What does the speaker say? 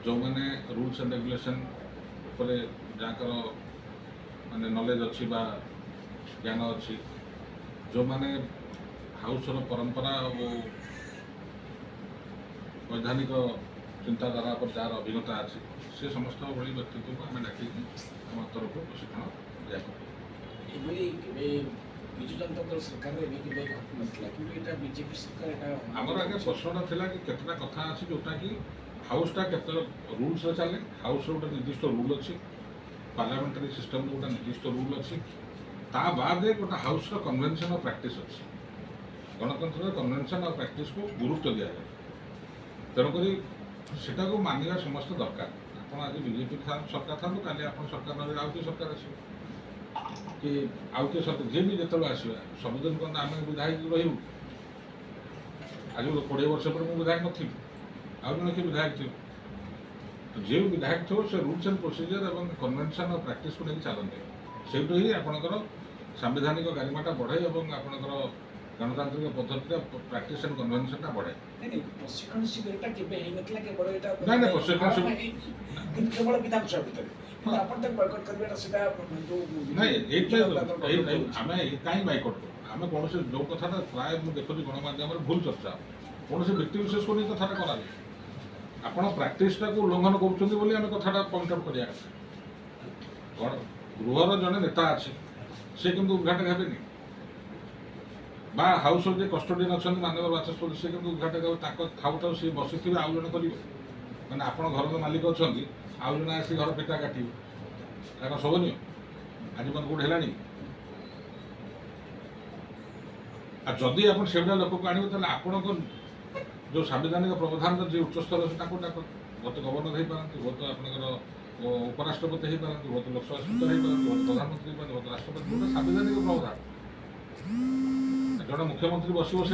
जो मैंने rules and regulation पर जहाँकर माने नॉलेज अच्छी बा ज्ञान अच्छी जो मैंने हाउस परंपरा और वैधानिक चिंताधारा पर जार अभिज्ञता अच्छी से समस्त भाई व्यक्तित्व को आम डाक आम तरफ प्रशिक्षण दिया विजु जनता दल सरकार बीजेपी सरकार आमर आगे प्रश्न था कि केतना कथा अच्छी जोटा कि हाउसटा केत रूल्स चले हाउस गोटे निर्दिष्ट रूल अच्छी पार्लियामेंटारी सिस्टम गोटे निर्दिष्ट रूल अच्छी ता बाद गोटे हाउस कन्वेंशन और प्रैक्टिस अच्छी गणतंत्र कन्वेंशन और प्रैक्टिस को गुरुत्व दि जाए तेणुक सेटा को मानिबा समस्त दरकार आप आज बीजेपी सरकार था काली आप सरकार ना आउ सरकार आस कि आउ किए सरकार जी भी जो आसवा सबुदिन कौन आम विधायक रू आज 20 वर्ष पर मुझे विधायक नी आउ जन किए विधायक थी तो जी विधायक थो से रूल्स एंड प्रोसीजर और कन्वेंशन और प्रैक्टिस को लेकिन चलते से ही आपणकर सांविधानिक गारिमाटा बढ़े और आपणकर गणतांत्रिक पद्धति प्रैक्टिस एंड कन्वेंशन बढ़े प्रशिक्षण शिविर केवल ना ना प्रशिक्षण शिविर केवल विधानसभा भितर आम कहीं बाइकट आम कौन से जो कथा प्राय मुझे देखुची गणमाध्यम भूल चर्चा कौन से व्यक्ति विशेष को नहीं कथा करा आप प्राक्टिसटा को उल्लंघन करें कथा पॉइंट आउट करा गृहर जड़े नेता अच्छे सी कि उद्घाटक हेनी बा हाउस जे कस्टोडियन अच्छा मानव बाचस्पति सी कि उद्घाटक हे थाऊ थाऊ सी बसी थे आउ जन कर मैंने आप घर मालिक अच्छा आउ जन आसी घर पिटा काटे शोभनीय आज मन कौट है जदि आप से लोक को आने आपण जो संवैधानिक प्रावधान जी उच्च स्तर अच्छे डाक गत गवर्नर हो पारती गत आप उपराष्ट्रपति हो पारती गत लोकसभा स्पीकर हो पारती गत प्रधानमंत्री गत राष्ट्रपति गोटे संवैधानिक प्रावधान जड़े मुख्यमंत्री बस